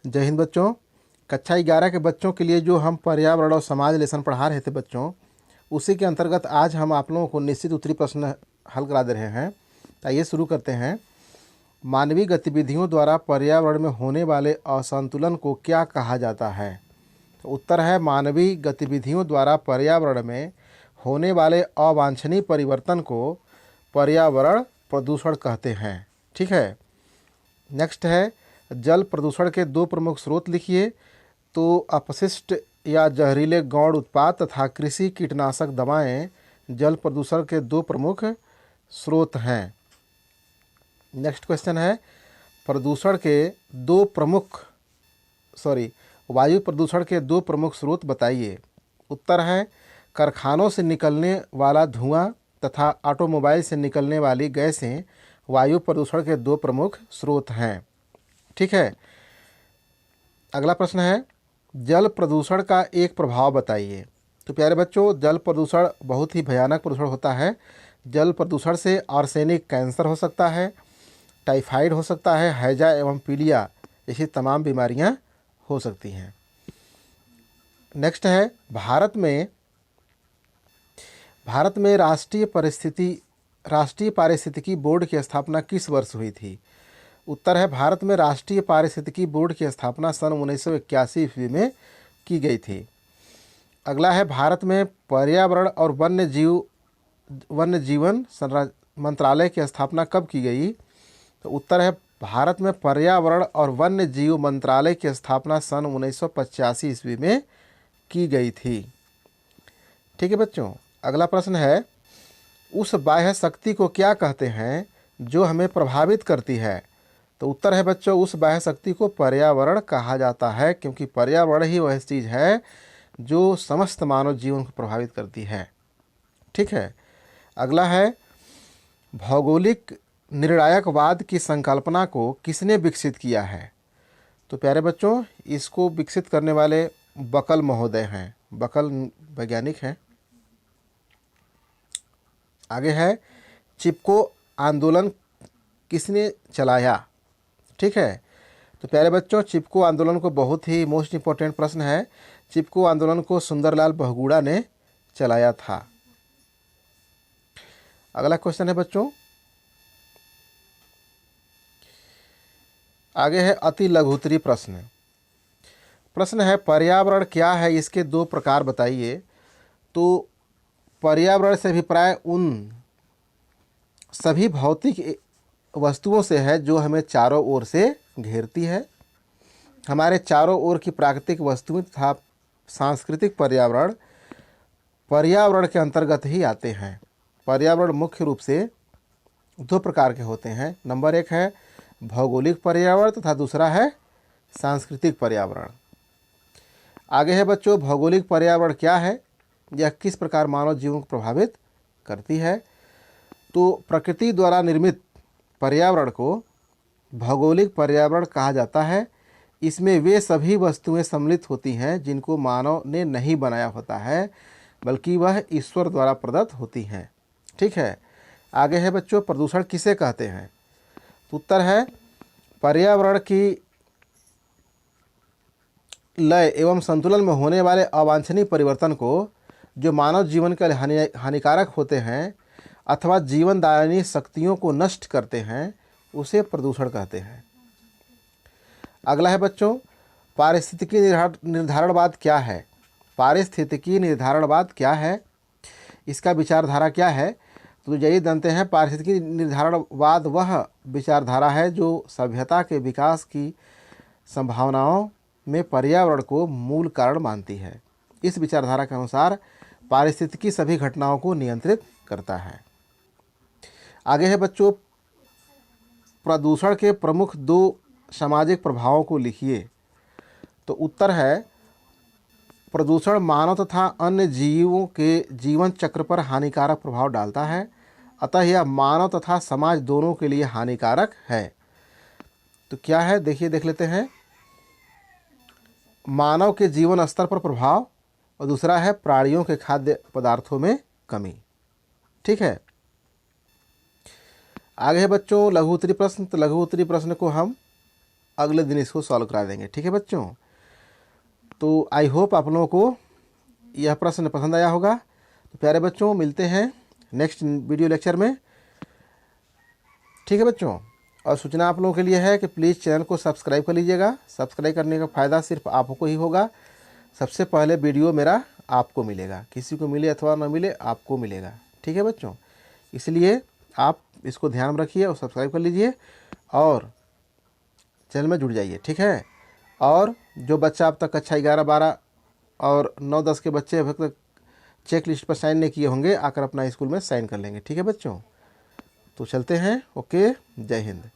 जय हिंद बच्चों। कक्षा 11 के बच्चों के लिए जो हम पर्यावरण और समाज लेसन पढ़ा रहे थे बच्चों, उसी के अंतर्गत आज हम आप लोगों को निश्चित उत्तरीय प्रश्न हल करा दे रहे हैं। तो आइए शुरू करते हैं। मानवीय गतिविधियों द्वारा पर्यावरण में होने वाले असंतुलन को क्या कहा जाता है? तो उत्तर है, मानवीय गतिविधियों द्वारा पर्यावरण में होने वाले अवांछनीय परिवर्तन को पर्यावरण प्रदूषण कहते हैं। ठीक है। नेक्स्ट है, जल प्रदूषण के दो प्रमुख स्रोत लिखिए। तो अपशिष्ट या जहरीले गौण उत्पाद तथा कृषि कीटनाशक दवाएं जल प्रदूषण के दो प्रमुख स्रोत हैं। नेक्स्ट क्वेश्चन है, प्रदूषण के दो प्रमुख वायु प्रदूषण के दो प्रमुख स्रोत बताइए। उत्तर है, कारखानों से निकलने वाला धुआं तथा ऑटोमोबाइल से निकलने वाली गैसें वायु प्रदूषण के दो प्रमुख स्रोत हैं। ठीक है। अगला प्रश्न है, जल प्रदूषण का एक प्रभाव बताइए। तो प्यारे बच्चों, जल प्रदूषण बहुत ही भयानक प्रदूषण होता है। जल प्रदूषण से आर्सेनिक कैंसर हो सकता है, टाइफाइड हो सकता है, हैजा एवं पीलिया जैसी तमाम बीमारियां हो सकती हैं। नेक्स्ट है, भारत में राष्ट्रीय पारिस्थितिकी बोर्ड की स्थापना किस वर्ष हुई थी? उत्तर है, भारत में राष्ट्रीय पारिस्थितिकी बोर्ड की स्थापना सन 1981 ईस्वी में की गई थी। अगला है, भारत में पर्यावरण और वन्य जीवन मंत्रालय की स्थापना कब की गई? तो उत्तर है, भारत में पर्यावरण और वन्य जीव मंत्रालय की स्थापना सन 1985 ईस्वी में की गई थी। ठीक है बच्चों। अगला प्रश्न है, उस बाह्य शक्ति को क्या कहते हैं जो हमें प्रभावित करती है? तो उत्तर है बच्चों, उस बाह्य शक्ति को पर्यावरण कहा जाता है, क्योंकि पर्यावरण ही वह चीज़ है जो समस्त मानव जीवन को प्रभावित करती है। ठीक है। अगला है, भौगोलिक निर्णायकवाद की संकल्पना को किसने विकसित किया है? तो प्यारे बच्चों, इसको विकसित करने वाले बकल महोदय हैं। बकल वैज्ञानिक हैं। आगे है, चिपको आंदोलन किसने चलाया? ठीक है। तो प्यारे बच्चों, चिपको आंदोलन को बहुत ही मोस्ट इम्पोर्टेंट प्रश्न है। चिपको आंदोलन को सुंदरलाल बहुगुणा ने चलाया था। अगला क्वेश्चन है बच्चों, आगे है अति लघुत्तरीय प्रश्न। प्रश्न है, पर्यावरण क्या है, इसके दो प्रकार बताइए। तो पर्यावरण से अभिप्राय उन सभी भौतिक वस्तुओं से है जो हमें चारों ओर से घेरती है। हमारे चारों ओर की प्राकृतिक वस्तुएं तथा सांस्कृतिक पर्यावरण के अंतर्गत ही आते हैं। पर्यावरण मुख्य रूप से दो प्रकार के होते हैं। नंबर एक है भौगोलिक पर्यावरण तथा दूसरा है सांस्कृतिक पर्यावरण। आगे है बच्चों, भौगोलिक पर्यावरण क्या है, यह किस प्रकार मानव जीवन को प्रभावित करती है? तो प्रकृति द्वारा निर्मित पर्यावरण को भौगोलिक पर्यावरण कहा जाता है। इसमें वे सभी वस्तुएं सम्मिलित होती हैं जिनको मानव ने नहीं बनाया होता है, बल्कि वह ईश्वर द्वारा प्रदत्त होती हैं। ठीक है। आगे है बच्चों, प्रदूषण किसे कहते हैं? तो उत्तर है, पर्यावरण की लय एवं संतुलन में होने वाले अवांछनीय परिवर्तन को जो मानव जीवन के लिए हानिकारक होते हैं अथवा जीवनदायिनी शक्तियों को नष्ट करते हैं, उसे प्रदूषण कहते हैं। अगला है बच्चों, पारिस्थितिकी निर्धारणवाद क्या है? पारिस्थितिकी निर्धारणवाद क्या है, इसका विचारधारा क्या है? तो यही जानते हैं, पारिस्थितिकी निर्धारणवाद वह विचारधारा है जो सभ्यता के विकास की संभावनाओं में पर्यावरण को मूल कारण मानती है। इस विचारधारा के अनुसार पारिस्थितिकी सभी घटनाओं को नियंत्रित करता है। आगे है बच्चों, प्रदूषण के प्रमुख दो सामाजिक प्रभावों को लिखिए। तो उत्तर है, प्रदूषण मानव तथा अन्य जीवों के जीवन चक्र पर हानिकारक प्रभाव डालता है, अतः यह मानव तथा समाज दोनों के लिए हानिकारक है। तो क्या है, देख लेते हैं। मानव के जीवन स्तर पर प्रभाव और दूसरा है प्राणियों के खाद्य पदार्थों में कमी। ठीक है। आगे है बच्चों लघु उत्तरीय प्रश्न। तो लघु उत्तरीय प्रश्न को हम अगले दिन इसको सॉल्व करा देंगे। ठीक है बच्चों, तो आई होप आप लोगों को यह प्रश्न पसंद आया होगा। तो प्यारे बच्चों, मिलते हैं नेक्स्ट वीडियो लेक्चर में। ठीक है बच्चों, और सूचना आप लोगों के लिए है कि प्लीज़ चैनल को सब्सक्राइब कर लीजिएगा। सब्सक्राइब करने का फ़ायदा सिर्फ आपको ही होगा। सबसे पहले वीडियो मेरा आपको मिलेगा, किसी को मिले अथवा ना मिले आपको मिलेगा। ठीक है बच्चों, इसलिए आप इसको ध्यान में रखिए और सब्सक्राइब कर लीजिए और चैनल में जुड़ जाइए। ठीक है, और जो बच्चा अब तक कक्षा 11, 12 और 9, 10 के बच्चे अभी तक चेक लिस्ट पर साइन नहीं किए होंगे, आकर अपना स्कूल में साइन कर लेंगे। ठीक है बच्चों, तो चलते हैं। ओके, जय हिंद।